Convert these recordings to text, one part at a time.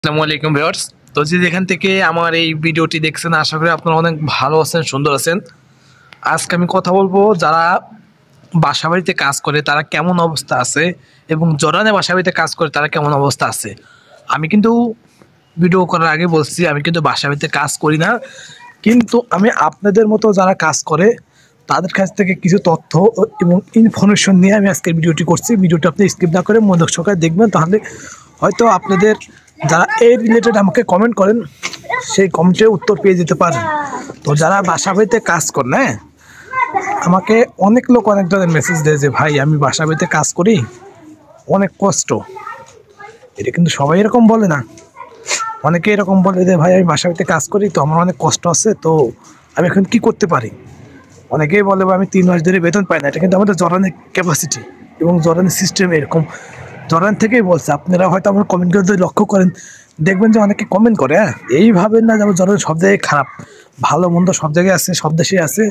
আসসালামু আলাইকুম ভিউয়ার্স। তো যে যেখান থেকে আমার এই ভিডিওটি দেখছেন, আশা করি আপনারা অনেক ভালো আছেন, সুন্দর আছেন। আজকে আমি কথা বলবো যারা বাসাবাড়িতে কাজ করে তারা কেমন অবস্থা আছে, এবং জরানে বাসাবাড়িতে কাজ করে তারা কেমন অবস্থা আছে। আমি কিন্তু ভিডিও করার আগে বলছি আমি কিন্তু বাসাবাড়িতে কাজ করি না, কিন্তু আমি আপনাদের মতো যারা কাজ করে তাদের কাছ থেকে কিছু তথ্য এবং ইনফরমেশন নিয়ে আমি আজকের ভিডিওটি করছি। ভিডিওটি আপনি স্কিপ না করে মনোযোগ সহকারে দেখবেন, তাহলে হয়তো আপনাদের যারা এই রিলেটেড আমাকে কমেন্ট করেন সেই কমেন্টের উত্তর পেয়ে যেতে পারেন। তো যারা বাসাবাড়িতে কাজ করেন, হ্যাঁ, আমাকে অনেক লোক অনেক ধরনের মেসেজ দেয় যে ভাই আমি বাসাবাড়িতে কাজ করি, অনেক কষ্ট। এটা কিন্তু সবাই এরকম বলে না, অনেকে এরকম বলে যে ভাই আমি বাসাবাড়িতে কাজ করি, তো আমার অনেক কষ্ট আছে, তো আমি এখন কি করতে পারি। অনেকেই বলে আমি 3 মাস ধরে বেতন পাই না। এটা কিন্তু আমাদের জরানের ক্যাপাসিটি এবং জরানের সিস্টেম এরকম। জরান থেকেই বলছে, আপনারা হয়তো আমার কমেন্টগুলো যদি লক্ষ্য করেন দেখবেন যে অনেকে কমেন্ট করে, হ্যাঁ, এই ভাবেন না যে আমার জরান সব জায়গায় খারাপ। ভালো মন্দ সব জায়গায় আছে, সব দেশে আছে।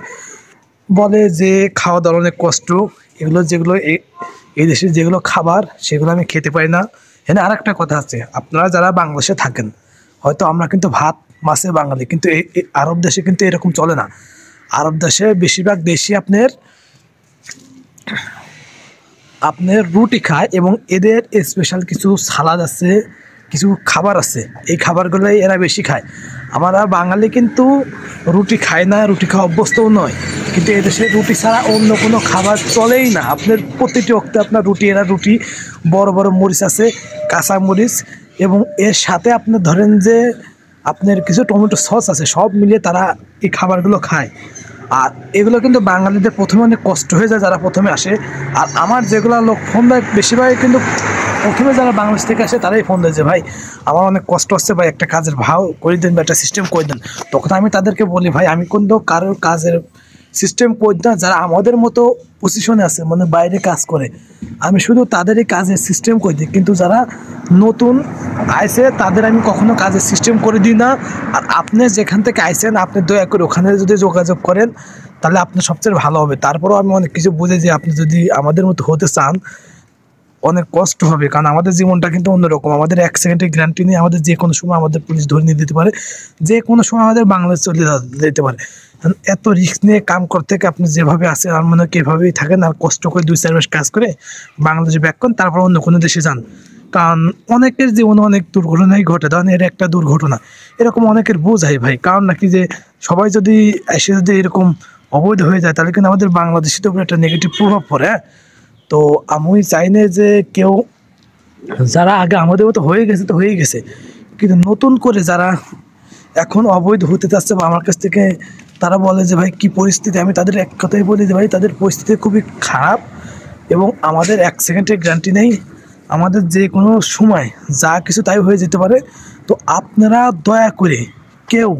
বলে যে খাওয়া দাওয়ার অনেক কষ্ট, এগুলো যেগুলো এই দেশের যেগুলো খাবার সেগুলো আমি খেতে পারি না। হ্যাঁ, আর একটা কথা আছে, আপনারা যারা বাংলাদেশে থাকেন হয়তো আমরা কিন্তু ভাত মাছে বাঙালি, কিন্তু এই আরব দেশে কিন্তু এরকম চলে না। আরব দেশে বেশিরভাগ দেশই আপনার রুটি খায়, এবং এদের স্পেশাল কিছু সালাদ আছে, কিছু খাবার আছে, এই খাবারগুলোই এরা বেশি খায়। আমরা বাঙালি কিন্তু রুটি খায় না, রুটি খাওয়া অভ্যস্তও নয়, কিন্তু এদেশে রুটি ছাড়া অন্য কোনো খাবার চলেই না। আপনার প্রতিটি ওক্তে আপনার রুটি, এরা রুটি, বড় বড় মরিচ আছে, কাঁচা মরিচ, এবং এর সাথে আপনার ধরেন যে আপনার কিছু টমেটো সস আছে, সব মিলিয়ে তারা এই খাবারগুলো খায়। আর এগুলো কিন্তু বাঙালিদের প্রথমে অনেক কষ্ট হয়ে যায় যারা প্রথমে আসে। আর আমার যেগুলো লোক ফোন দেয় বেশিরভাগ কিন্তু প্রথমে যারা বাংলাদেশ থেকে আসে তারাই ফোন দেয় যে ভাই আমার অনেক কষ্ট হচ্ছে, ভাই একটা কাজের ভাও করে দেন বা একটা সিস্টেম করে দেন। তখন আমি তাদেরকে বলি ভাই আমি কিন্তু কারোর কাজের সিস্টেম করি না, যারা আমাদের মতো পজিশনে আছে মানে বাইরে কাজ করে আমি শুধু তাদেরই কাজের সিস্টেম করে দিই, কিন্তু যারা নতুন আইসে তাদের আমি কখনো কাজের সিস্টেম করে দিই না। আর আপনি যেখান থেকে আইসেন আপনি দয়া করে ওখানে যদি যোগাযোগ করেন তাহলে আপনার সবচেয়ে ভালো হবে। তারপরেও আমি অনেক কিছু বুঝে যে আপনি যদি আমাদের মতো হতে চান অনেক কষ্ট হবে, কারণ আমাদের জীবনটা কিন্তু অন্যরকম। আমাদের 1 সেকেন্ডের গ্যারান্টি নেই, আমাদের যে কোনো সময় আমাদের পুলিশ ধরে নিয়ে দিতে পারে, যে কোনো সময় আমাদের বাংলাদেশ চলে যেতে পারে। এত রিস্ক নিয়ে কাম করতে থেকে আপনি যেভাবে আসেন আর মনে হয় এভাবেই থাকেন, আর কষ্ট করে 2-4 মাস কাজ করে বাংলাদেশে ব্যাক করেন, তারপর অন্য কোনো দেশে যান। কারণ অনেকের জীবনে অনেক দুর্ঘটনাই ঘটে, ধরেন এর একটা দুর্ঘটনা এরকম অনেকের বোঝাই ভাই, কারণ নাকি যে সবাই যদি এসে যদি এরকম অবৈধ হয়ে যায় তাহলে কিন্তু আমাদের বাংলাদেশের উপরে একটা নেগেটিভ প্রভাব পড়ে। তো আমি চাই না যে কেউ, যারা আগে আমাদের মতো হয়ে গেছে তো হয়ে গেছে, কিন্তু নতুন করে যারা এখন অবৈধ হতে চাচ্ছে বা আমার কাছ থেকে তারা বলে যে ভাই কি পরিস্থিতি, আমি তাদের এক কথাই বলি যে ভাই তাদের পরিস্থিতি খুবই খারাপ, এবং আমাদের 1 সেকেন্ডের গ্যারান্টি নেই, আমাদের যে কোনো সময় যা কিছু তাই হয়ে যেতে পারে। তো আপনারা দয়া করে কেউ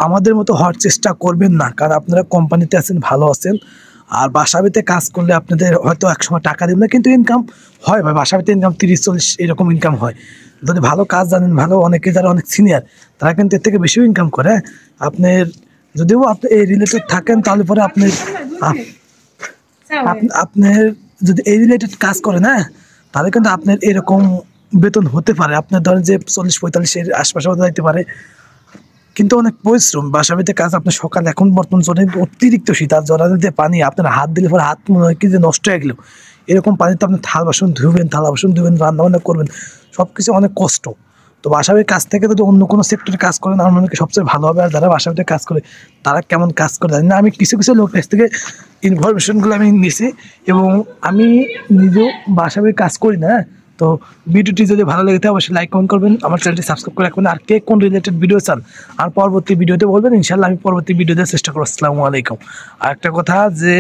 আমাদের মতো হওয়ার চেষ্টা করবেন না, কারণ আপনারা কোম্পানিতে আছেন, ভালো আছেন। আর বাসাবাড়িতে কাজ করলে আপনাদের হয়তো একসময় টাকা দেবেন না, কিন্তু ইনকাম হয় ভাই, বাসাবাড়িতে ইনকাম 30-40 এরকম ইনকাম হয়। যদি ভালো কাজ জানেন, ভালো, অনেকে যারা অনেক সিনিয়র তারা কিন্তু এর থেকে বেশিও ইনকাম করে। আপনার যদিও আপনি এই রিলেটেড থাকেন তাহলে পরে আপনার যদি এই রিলেটেড কাজ করেন, হ্যাঁ, তাহলে কিন্তু আপনার এরকম বেতন হতে পারে। আপনার ধরেন যে 40-45 আশপাশে যাইতে পারে, কিন্তু অনেক পরিশ্রম বাসাবাড়িতে কাজ। আপনার সকাল এখন বর্তমান চলে অতিরিক্ত শীত, আর জরাতে পানি আপনার হাত দিলে পরে হাত মনে হয় কি যে নষ্ট হয়ে গেল, এরকম পানিতে আপনি থালা বাসন ধুবেন, রান্নাবান্না করবেন, সব কিছু অনেক কষ্ট। তো বাসাবাড়ির কাজ থেকে যদি অন্য কোনো সেক্টরে কাজ করেন আমার মনে হয় সবচেয়ে ভালো হবে। আর যারা বাসাবাড়িতে কাজ করে তারা কেমন কাজ করে জানি না, আমি কিছু কিছু লোক কাছ থেকে ইনফরমেশনগুলো আমি নিয়েছি, এবং আমি নিজেও বাসাবাড়ির কাজ করি না। তো ভিডিওটি যদি ভালো লেগে থাকে অবশ্যই লাইক কমেন্ট করবেন, আমার চ্যানেলটি সাবস্ক্রাইব করে রাখবেন। আর কে কোন রিলেটেড ভিডিও চান আর পরবর্তী ভিডিওতে বলবেন, ইনশাল্লাহ আমি পরবর্তী ভিডিও দেওয়ার চেষ্টা করবো। আসসালামু আলাইকুম। আর একটা কথা, যে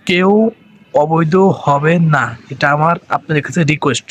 কেউ অবৈধ হবে না, এটা আমার আপনাদের কাছে রিকোয়েস্ট।